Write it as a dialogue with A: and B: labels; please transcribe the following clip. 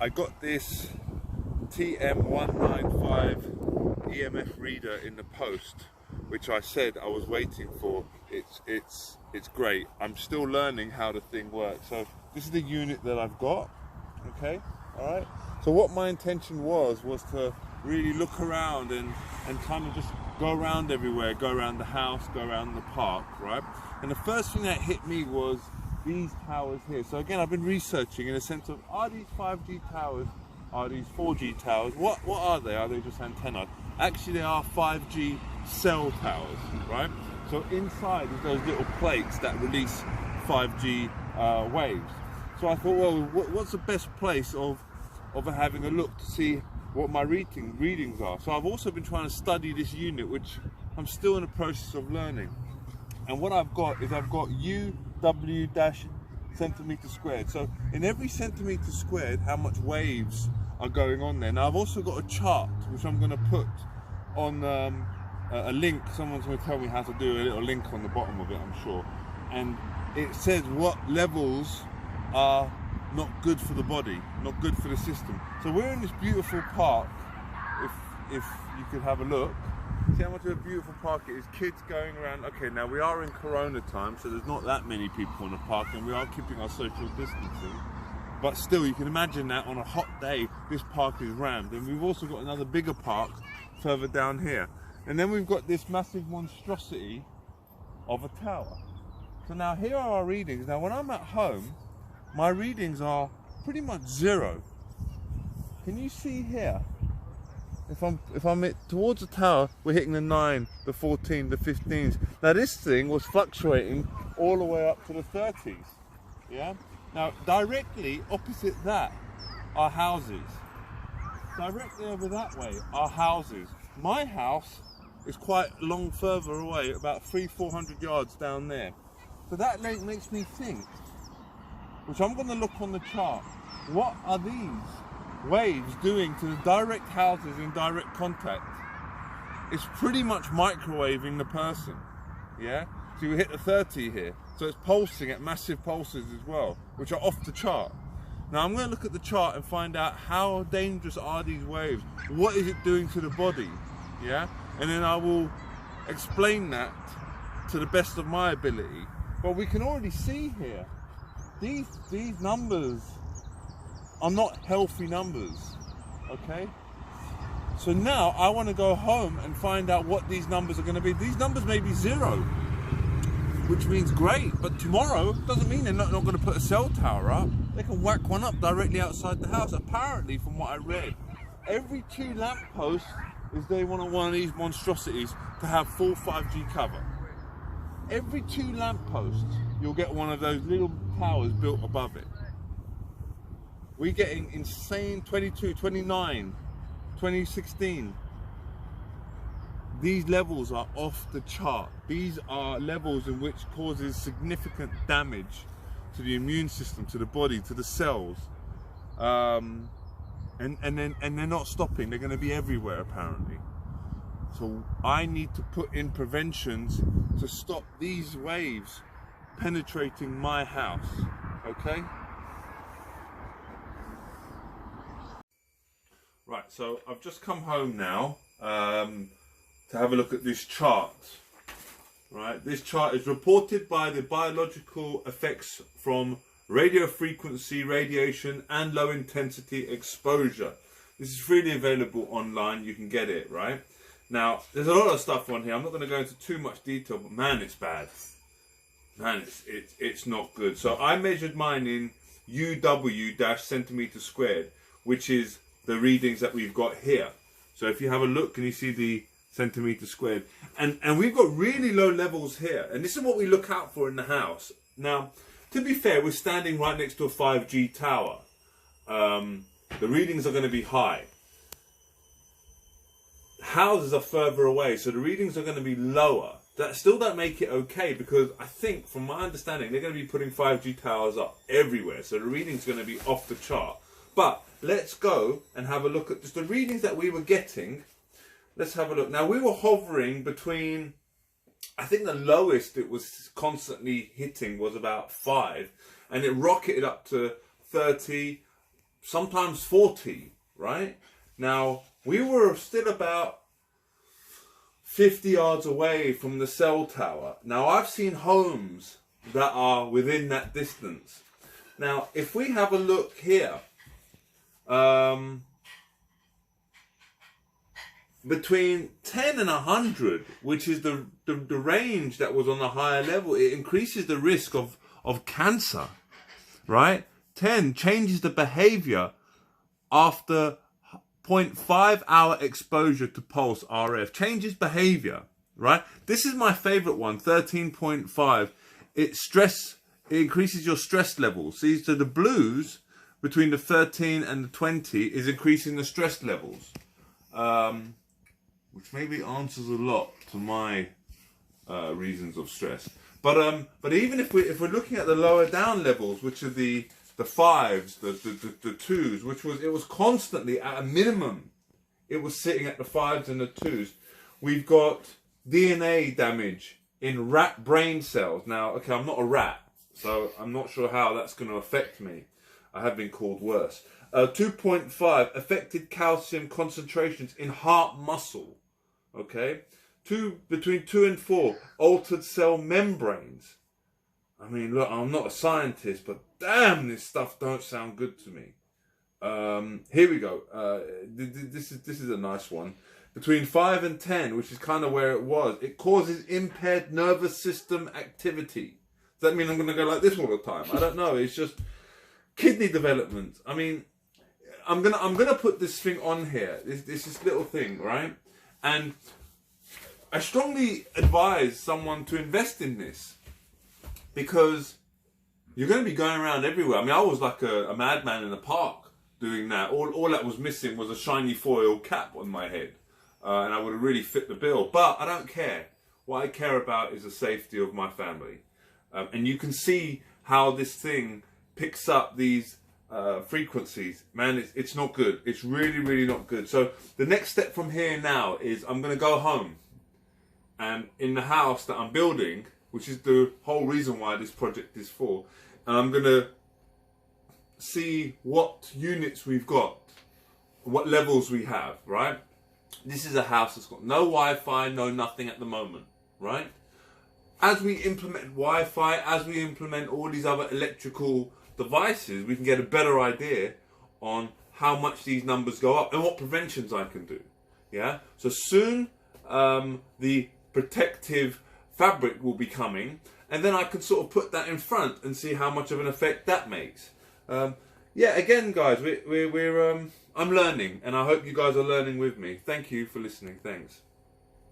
A: I got this TM195 EMF reader in the post, which I said I was waiting for. It's great. I'm still learning how the thing works. So this is the unit that I've got. Okay, all right. So what my intention was to really look around and kind of just go around everywhere, go around the house, go around the park, right? And the first thing that hit me was these towers here. So again, I've been researching in a sense of, are these 5G towers? Are these 4G towers? What are they? Are they just antennas? Actually, they are 5G cell towers, right? So inside is those little plates that release 5G waves. So I thought, well, what's the best place of having a look to see what my readings are? So I've also been trying to study this unit, which I'm still in the process of learning. And what I've got is UW-centimeter squared. So in every centimeter squared, how much waves are going on there. Now I've also got a chart, which I'm going to put on a link. Someone's going to tell me how to do a little link on the bottom of it, I'm sure. And it says what levels are not good for the body, not good for the system. So we're in this beautiful park. If you could have a look, see how much of a beautiful park it is. Kids going around. Okay, now we are in Corona time, so there's not that many people in the park, and we are keeping our social distancing. But still, you can imagine that on a hot day, this park is rammed. And we've also got another bigger park further down here. And then we've got this massive monstrosity of a tower. So now here are our readings. Now when I'm at home, my readings are pretty much zero. Can you see here? If I'm towards the tower, we're hitting the 9, the 14, the 15s. Now this thing was fluctuating all the way up to the 30s. Yeah? Now directly opposite that are houses. Directly over that way are houses. My house is quite long further away, about 300-400 yards down there. So that makes me think, which I'm going to look on the chart, what are these waves doing to the direct houses in direct contact? It's pretty much microwaving the person, yeah? So you hit the 30 here, so it's pulsing at massive pulses as well, which are off the chart. Now I'm going to look at the chart and find out how dangerous are these waves, what is it doing to the body, yeah? And then I will explain that to the best of my ability. But we can already see here, these numbers are not healthy numbers, okay? So now I want to go home and find out what these numbers are going to be. These numbers may be zero, which means great, but tomorrow doesn't mean they're not going to put a cell tower up. They can whack one up directly outside the house. Apparently, from what I read, every 2 lampposts is they want one of these monstrosities to have full 5G cover. Every 2 lampposts, you'll get one of those little towers built above it. We're getting insane 22, 29, 2016. These levels are off the chart. These are levels in which causes significant damage to the immune system, to the body, to the cells. And they're not stopping. They're going to be everywhere apparently. So I need to put in preventions to stop these waves penetrating my house, okay? Right, so I've just come home now to have a look at this chart. Right, this chart is reported by the biological effects from radio frequency, radiation and low intensity exposure. This is freely available online, you can get it, right? Now, there's a lot of stuff on here. I'm not going to go into too much detail, but man, it's bad. Man, it's not good. So I measured mine in UW-centimeter squared, which is the readings that we've got here. So if you have a look, can you see the centimeter squared? And we've got really low levels here. And this is what we look out for in the house. Now, to be fair, we're standing right next to a 5G tower. The readings are going to be high. Houses are further away, so the readings are going to be lower. That still don't make it okay, because I think, from my understanding, they're going to be putting 5G towers up everywhere, so the readings are going to be off the chart. But let's go and have a look at just the readings that we were getting. Let's have a look. Now, we were hovering between, I think the lowest it was constantly hitting was about 5, and it rocketed up to 30, sometimes 40, right? Now, we were still about 50 yards away from the cell tower. Now, I've seen homes that are within that distance. Now, if we have a look here, between 10 and 100, which is the range that was on a higher level, it increases the risk of cancer, right? 10 changes the behavior after 0.5 hour exposure to pulse RF. Changes behavior, right? This is my favorite one, 13.5. It increases your stress levels. See, so the blues between the 13 and the 20 is increasing the stress levels. Which maybe answers a lot to my reasons of stress. But even if we're looking at the lower down levels, which are the fives, the twos, it was constantly at a minimum, it was sitting at the fives and the twos. We've got DNA damage in rat brain cells. Now, okay, I'm not a rat, so I'm not sure how that's going to affect me. I have been called worse. 2.5, affected calcium concentrations in heart muscle. Okay, between 2 and 4, altered cell membranes. I mean, look, I'm not a scientist, but damn, this stuff don't sound good to me. Here we go. This is a nice one. Between 5 and 10, which is kind of where it was, it causes impaired nervous system activity. Does that mean I'm going to go like this all the time? I don't know. It's just kidney development. I mean, I'm gonna put this thing on here. This little thing, right? And I strongly advise someone to invest in this, because you're going to be going around everywhere. I mean, I was like a madman in the park doing that. All that was missing was a shiny foil cap on my head, and I would have really fit the bill. But I don't care. What I care about is the safety of my family. And you can see how this thing picks up these frequencies. Man, it's not good. It's really, really not good. So the next step from here now is I'm going to go home, and in the house that I'm building, which is the whole reason why this project is for, and I'm going to see what units we've got, what levels we have, right? This is a house that's got no Wi-Fi, no nothing at the moment, right? As we implement Wi-Fi, as we implement all these other electrical devices, we can get a better idea on how much these numbers go up and what preventions I can do. Yeah. So soon the protective fabric will be coming, and then I can sort of put that in front and see how much of an effect that makes. Yeah. Again, guys, I'm learning, and I hope you guys are learning with me. Thank you for listening. Thanks.